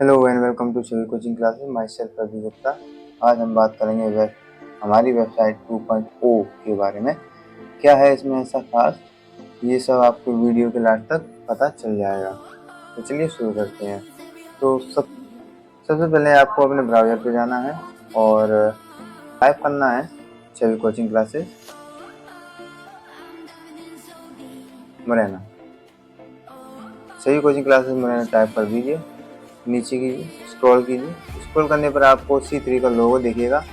Hello and welcome to civil coaching classes. Myself Ravi Gupta. आज हम बात करेंगे हमारी वेबसाइट 2.0 के बारे में। क्या है इसमें ऐसा खास, ये सब आपको वीडियो के लास्ट तक पता चल जाएगा। तो चलिए शुरू करते हैं। तो सबसे पहले आपको अपने ब्राउज़र पे जाना है और टाइप करना है civil coaching classes Morena. Civil coaching classes Morena type कर दीजिए, नीचे कीजिए, स्क्रॉल कीजिए। स्क्रॉल करने पर आपको C3 का लोगो दिखेगा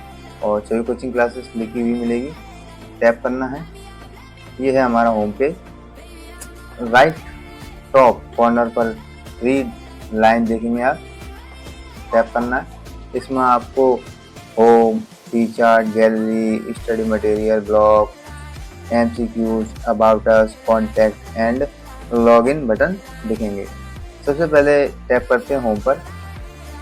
और सिविल कोचिंग क्लासेस लिखी हुई मिलेगी। टैप करना है। ये है हमारा home page. Right top corner पर 3 लाइन देखेंगे आप, टैप करना है। इसमें आपको home, T chart, gallery, study material, blog, MCQs, about us, contact and login button दिखेंगे। सबसे पहले टैप करते हैं होम पर।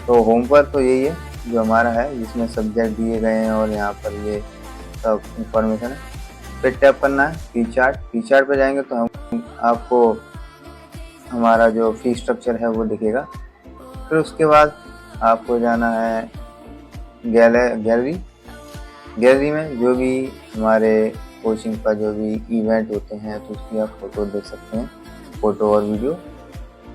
तो होम पर तो यही है जो हमारा है, जिसमें सब्जेक्ट दिए गए हैं और यहाँ पर ये सब इंफॉर्मेशन है। फिर टैप करना है टी चार्ट। टी चार्ट पर जाएंगे तो हम आपको हमारा जो फी स्ट्रक्चर है वो दिखेगा। फिर उसके बाद आपको जाना है गैलरी। गैलरी में जो भी हमारे कोचिंग का जो भी इवेंट होते हैं तो उसकी आप फोटो देख सकते हैं, फोटो और वीडियो।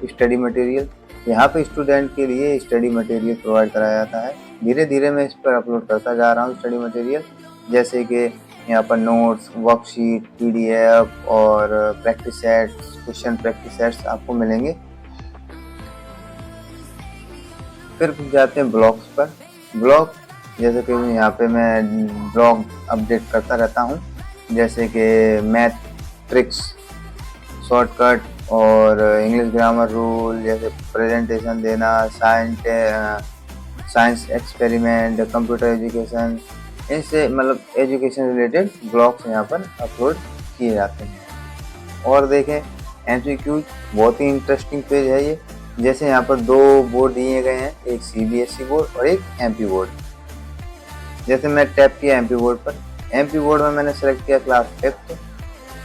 स्टडी मटेरियल, यहाँ पे स्टूडेंट के लिए स्टडी मटेरियल प्रोवाइड कराया जाता है। धीरे धीरे मैं इस पर अपलोड करता जा रहा हूँ स्टडी मटेरियल, जैसे कि यहाँ पर नोट्स, वर्कशीट, PDF और practice sets, question practice sets आपको मिलेंगे। फिर जाते हैं ब्लॉग्स पर। ब्लॉग जैसे कि यहाँ पे मैं ब्लॉग अपडेट करता रहता हूँ, जैसे कि मैथ ट्रिक्स, शॉर्टकट और इंग्लिश ग्रामर रूल, जैसे प्रेजेंटेशन देना, साइंस एक्सपेरिमेंट, कंप्यूटर एजुकेशन, इनसे मतलब एजुकेशन रिलेटेड ब्लॉग्स यहाँ पर अपलोड किए जाते हैं। और देखें MCQ, बहुत ही इंटरेस्टिंग पेज है ये। जैसे यहाँ पर 2 बोर्ड दिए गए हैं, एक CBSE बोर्ड और एक MP बोर्ड। जैसे मैं टैप किया MP बोर्ड पर, MP बोर्ड में मैंने सेलेक्ट किया क्लास 5।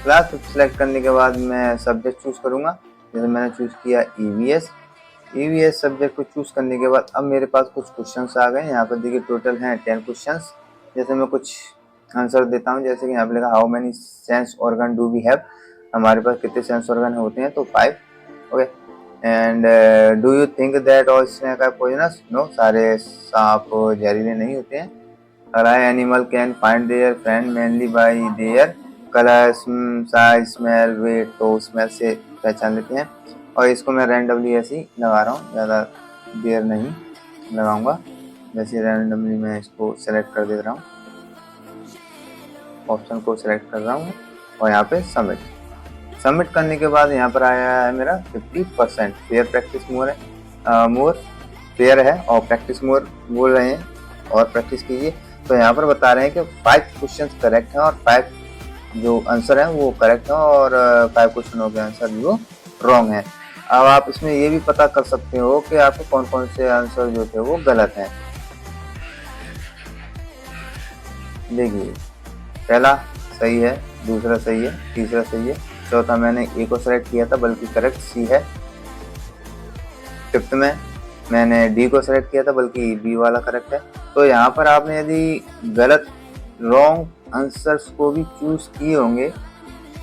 क्लास सेलेक्ट करने के बाद मैं सब्जेक्ट चूज़ करूँगा। जैसे मैंने चूज़ किया EVS सब्जेक्ट को चूज़ करने के बाद अब मेरे पास कुछ क्वेश्चंस आ गए। यहाँ पर देखिए टोटल हैं 10 क्वेश्चंस। जैसे मैं कुछ आंसर देता हूँ, जैसे कि यहाँ पर लिखा how many sense organ do we have, हमारे पास कितने सेंस ऑर्गन होते हैं, तो 5। Okay. And do you think that all snake are poisonous, no, सारे सांप जहरीले नहीं होते हैं। Are animal can find their friend mainly by their colour, size, smell, weight, तो स्मेल से पहचान लेते हैं। और इसको मैं रैंडमली ऐसे ही लगा रहा हूँ, ज़्यादा देर नहीं लगाऊंगा। जैसे रैंडमली मैं इसको सेलेक्ट कर दे रहा हूँ, ऑप्शन को सेलेक्ट कर रहा हूँ और यहाँ पे सबमिट करने के बाद यहाँ पर आया है मेरा 50%। फेयर प्रैक्टिस मोर है, मोर फेयर है और प्रैक्टिस मोर बोल रहे हैं और प्रैक्टिस कीजिए। तो यहाँ पर बता रहे हैं कि 5 क्वेश्चन करेक्ट हैं और 5 जो आंसर है वो करेक्ट है और 5 क्वेश्चनों के आंसर जो रॉन्ग है। अब आप इसमें ये भी पता कर सकते हो कि आपके कौन कौन से आंसर जो थे वो गलत हैं। देखिए, पहला सही है, दूसरा सही है, तीसरा सही है, चौथा मैंने A को सेलेक्ट किया था बल्कि करेक्ट C है। 5th में मैंने D को सेलेक्ट किया था बल्कि B वाला करेक्ट है। तो यहाँ पर आपने यदि गलत रॉन्ग आंसर्स को भी चूज किए होंगे,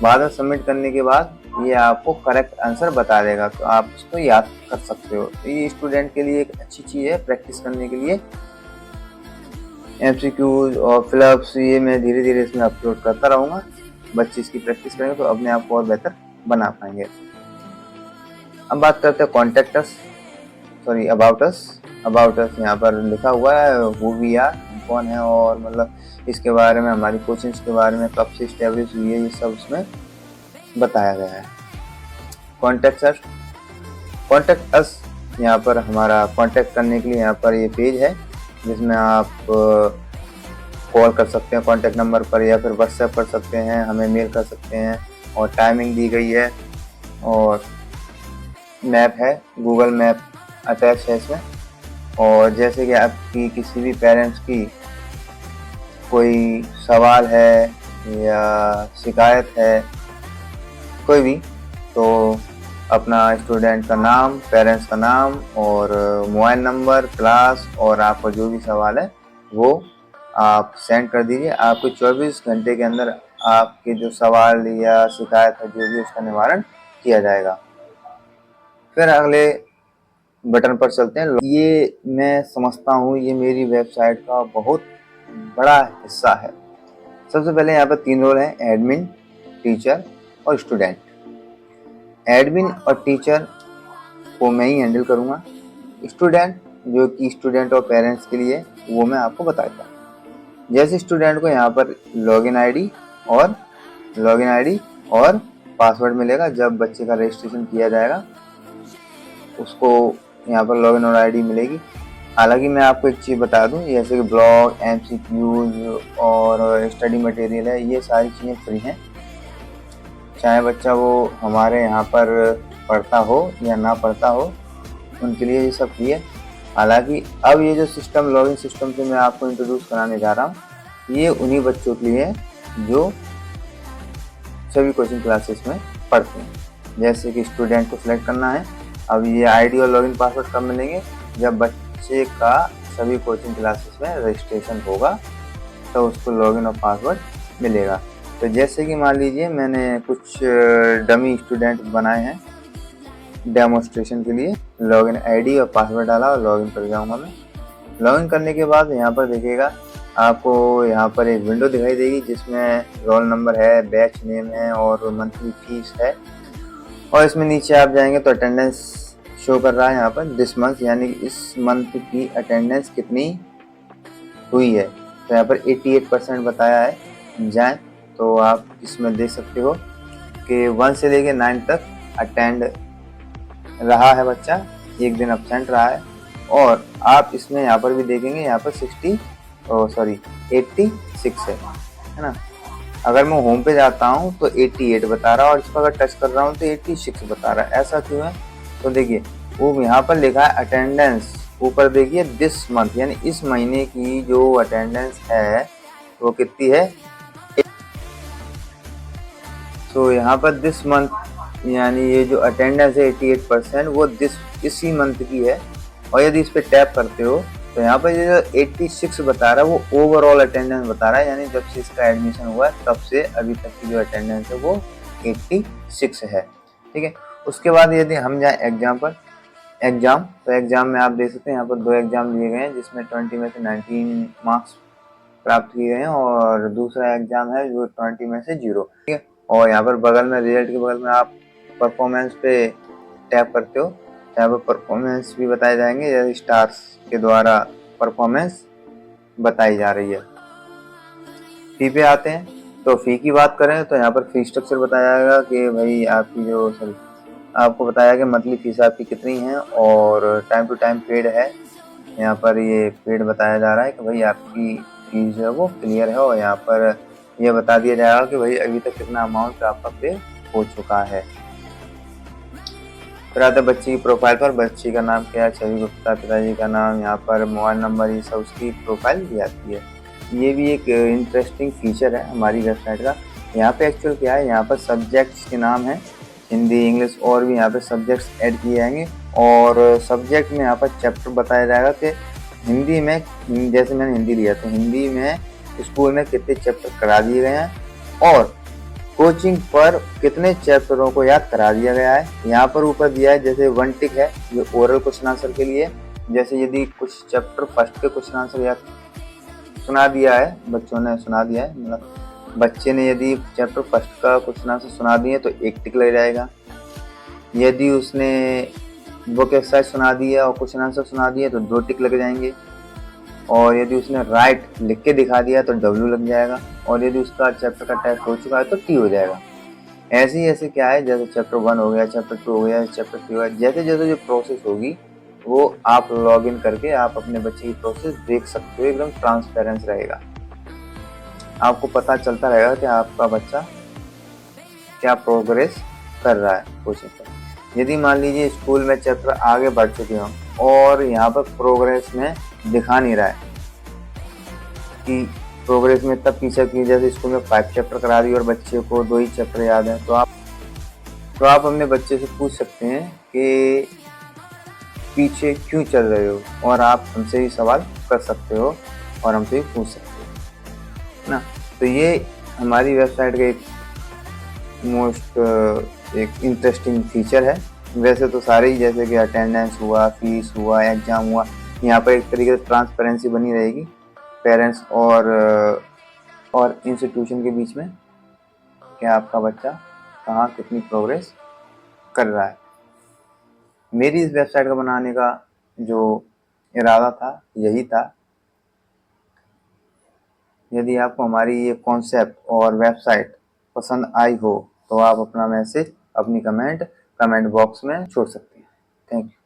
बाद में सबमिट करने के बाद ये आपको करेक्ट आंसर बता देगा, तो आप इसको याद कर सकते हो। तो ये स्टूडेंट के लिए एक अच्छी चीज़ है प्रैक्टिस करने के लिए। MCQs और फिलअप्स ये मैं धीरे धीरे इसमें अपलोड करता रहूँगा। बच्चे इसकी प्रैक्टिस करेंगे तो अपने आप को और बेहतर बना पाएंगे। अब बात करते हैं contact us, sorry about us यहाँ पर लिखा हुआ है हु वी आर, कौन है और मतलब इसके बारे में, हमारी कोचिंग्स के बारे में, कब से इस्टेब्लिश हुई है, ये सब इसमें बताया गया है। कॉन्टैक्ट अस यहाँ पर हमारा कॉन्टैक्ट करने के लिए यहाँ पर ये पेज है, जिसमें आप कॉल कर सकते हैं कॉन्टैक्ट नंबर पर या फिर व्हाट्सएप कर सकते हैं, हमें मेल कर सकते हैं और टाइमिंग दी गई है और मैप है, गूगल मैप अटैच है इसमें। और जैसे कि आपकी किसी भी पेरेंट्स की कोई सवाल है या शिकायत है कोई भी, तो अपना स्टूडेंट का नाम, पेरेंट्स का नाम और मोबाइल नंबर, क्लास और आपका जो भी सवाल है वो आप सेंड कर दीजिए। आपको 24 घंटे के अंदर आपके जो सवाल या शिकायत है जो भी उसका निवारण किया जाएगा। फिर अगले बटन पर चलते हैं। ये मैं समझता हूँ ये मेरी वेबसाइट का बहुत बड़ा हिस्सा है। सबसे पहले यहाँ पर 3 रोल हैं, एडमिन, टीचर और स्टूडेंट। एडमिन और टीचर को मैं ही हैंडल करूँगा। स्टूडेंट जो कि स्टूडेंट और पेरेंट्स के लिए वो मैं आपको बताता हूँ। जैसे स्टूडेंट को यहाँ पर लॉगिन आईडी और पासवर्ड मिलेगा। जब बच्चे का रजिस्ट्रेशन किया जाएगा उसको यहाँ पर लॉगिन और आईडी मिलेगी। हालांकि मैं आपको एक चीज़ बता दूं, जैसे कि ब्लॉग, MCQs और स्टडी मटेरियल है, ये सारी चीज़ें फ्री हैं। चाहे बच्चा वो हमारे यहाँ पर पढ़ता हो या ना पढ़ता हो, उनके लिए ये सब फ्री है। हालांकि अब ये जो सिस्टम, लॉगिन सिस्टम से मैं आपको इंट्रोड्यूस कराने जा रहा हूँ, ये उन्हीं बच्चों के लिए है जो सभी कोचिंग क्लासेस में पढ़ते हैं। जैसे कि स्टूडेंट को सिलेक्ट करना है। अब ये आईडी और लॉगिन पासवर्ड कब मिलेंगे? जब बच्चे का सभी कोचिंग क्लासेस में रजिस्ट्रेशन होगा तो उसको लॉगिन और पासवर्ड मिलेगा। तो जैसे कि मान लीजिए मैंने कुछ डमी स्टूडेंट बनाए हैं डेमोन्स्ट्रेशन के लिए। लॉगिन आईडी और पासवर्ड डाला और लॉगिन कर जाऊंगा मैं। लॉगिन करने के बाद यहाँ पर देखिएगा, आपको यहाँ पर एक विंडो दिखाई देगी जिसमें रोल नंबर है, बैच नेम है और मंथली फीस है। और इसमें नीचे आप जाएंगे तो अटेंडेंस शो कर रहा है यहाँ पर दिस मंथ, यानी इस मंथ की अटेंडेंस कितनी हुई है। तो यहाँ पर 88% बताया है। जाएं तो आप इसमें देख सकते हो कि 1 से लेके 9 तक अटेंड रहा है बच्चा, एक दिन एब्सेंट रहा है। और आप इसमें यहाँ पर भी देखेंगे, यहाँ पर 86 है ना। अगर मैं होम पे जाता हूँ तो 88 बता रहा है और इस पर अगर टच कर रहा हूँ तो 86 बता रहा है। ऐसा क्यों है? तो देखिए वो यहाँ पर लिखा है अटेंडेंस, ऊपर देखिए दिस मंथ, यानी इस महीने की जो अटेंडेंस है वो कितनी है। तो यहाँ पर दिस मंथ यानी ये जो अटेंडेंस है 88% वो इसी मंथ की है। और यदि इस पर टैप करते हो तो यहाँ पर ये जो 86 बता रहा है वो ओवरऑल अटेंडेंस बता रहा है, यानी जब से इसका एडमिशन हुआ है तब से अभी तक की जो अटेंडेंस है वो 86 है। ठीक है। उसके बाद यदि हम जाएं एग्जाम पर, तो एग्जाम में आप देख सकते हैं यहाँ पर 2 एग्जाम दिए गए हैं जिसमें 20 में से 19 मार्क्स प्राप्त किए गए हैं और दूसरा एग्जाम है जो 20 में से 0। ठीक है। और यहाँ पर बगल में रिजल्ट के बगल में आप परफॉर्मेंस पे टैप करते हो, यहाँ पर परफॉर्मेंस भी बताए जाएंगे, जैसे स्टार्स के द्वारा परफॉर्मेंस बताई जा रही है। फी पे आते हैं तो फी की बात करें तो यहाँ पर फी स्ट्रक्चर बताया जाएगा कि भाई आपकी आपको बताया कि मंथली फीस आपकी कितनी है और टाइम टू टाइम पेड है। यहाँ पर ये पेड बताया जा रहा है कि भाई आपकी फीस जो है वो क्लियर है। और यहाँ पर यह बता दिया जाएगा कि भाई अभी तक कितना अमाउंट आपका पे हो चुका है। फिर आता है बच्चे की प्रोफाइल पर, बच्ची का नाम क्या है, छवि गुप्ता, पिताजी का नाम, यहाँ पर मोबाइल नंबर, ये सब उसकी प्रोफाइल दी जाती है। ये भी एक इंटरेस्टिंग फीचर है हमारी वेबसाइट का। यहाँ पे एक्चुअल क्या है, यहाँ पर सब्जेक्ट्स के नाम है, हिंदी, इंग्लिश और भी यहाँ पे सब्जेक्ट्स ऐड किए जाएंगे। और सब्जेक्ट में यहाँ पर चैप्टर बताया जाएगा कि हिंदी में, जैसे मैंने हिंदी लिया तो हिंदी में स्कूल में कितने चैप्टर करा दिए गए हैं और कोचिंग पर कितने चैप्टरों को याद करा दिया गया है। यहाँ पर ऊपर दिया है जैसे 1 टिक है जो ओरल क्वेश्चन आंसर के लिए, जैसे यदि कुछ चैप्टर फर्स्ट के क्वेश्चन आंसर याद सुना दिया है, बच्चों ने सुना दिया है, मतलब बच्चे ने यदि चैप्टर फर्स्ट का क्वेश्चन आंसर सुना दिए तो 1 टिक लग जाएगा। यदि उसने बुक एक्सरसाइज सुना दिया और क्वेश्चन आंसर सुना दिए तो 2 टिक लग जाएंगे। और यदि उसने राइट लिख के दिखा दिया तो W लग जाएगा। और यदि उसका चैप्टर का टेस्ट हो चुका है तो T हो जाएगा। ऐसे क्या है, जैसे चैप्टर 1 हो गया, चैप्टर 2 हो गया, चैप्टर 3 हो गया, जैसे जैसे जो प्रोसेस होगी वो आप लॉग इन करके आप अपने बच्चे की प्रोसेस देख सकते हो। एकदम ट्रांसपेरेंस रहेगा, आपको पता चलता रहेगा कि आपका बच्चा क्या प्रोग्रेस कर रहा है कोचिंग पर। यदि मान लीजिए स्कूल में चैप्टर आगे बढ़ चुके हों और यहाँ पर प्रोग्रेस में दिखा नहीं रहा है कि प्रोग्रेस में तब पीछे की, जैसे स्कूल में 5 चैप्टर करा दी और बच्चे को 2 ही चैप्टर याद है, तो आप तो आप अपने बच्चे से पूछ सकते हैं कि पीछे क्यों चल रहे हो, और आप हमसे भी सवाल कर सकते हो और हमसे भी पूछ सकते हो ना। तो ये हमारी वेबसाइट का एक मोस्ट एक इंटरेस्टिंग फीचर है। वैसे तो सारे ही, जैसे कि अटेंडेंस हुआ, फीस हुआ, एग्जाम हुआ, यहाँ पर एक तरीके से ट्रांसपेरेंसी बनी रहेगी पेरेंट्स और इंस्टीट्यूशन के बीच में कि आपका बच्चा कहाँ कितनी प्रोग्रेस कर रहा है। मेरी इस वेबसाइट का बनाने का जो इरादा था यही था। यदि आपको हमारी ये कॉन्सेप्ट और वेबसाइट पसंद आई हो तो आप अपना मैसेज, अपनी कमेंट बॉक्स में छोड़ सकते हैं। Thank you.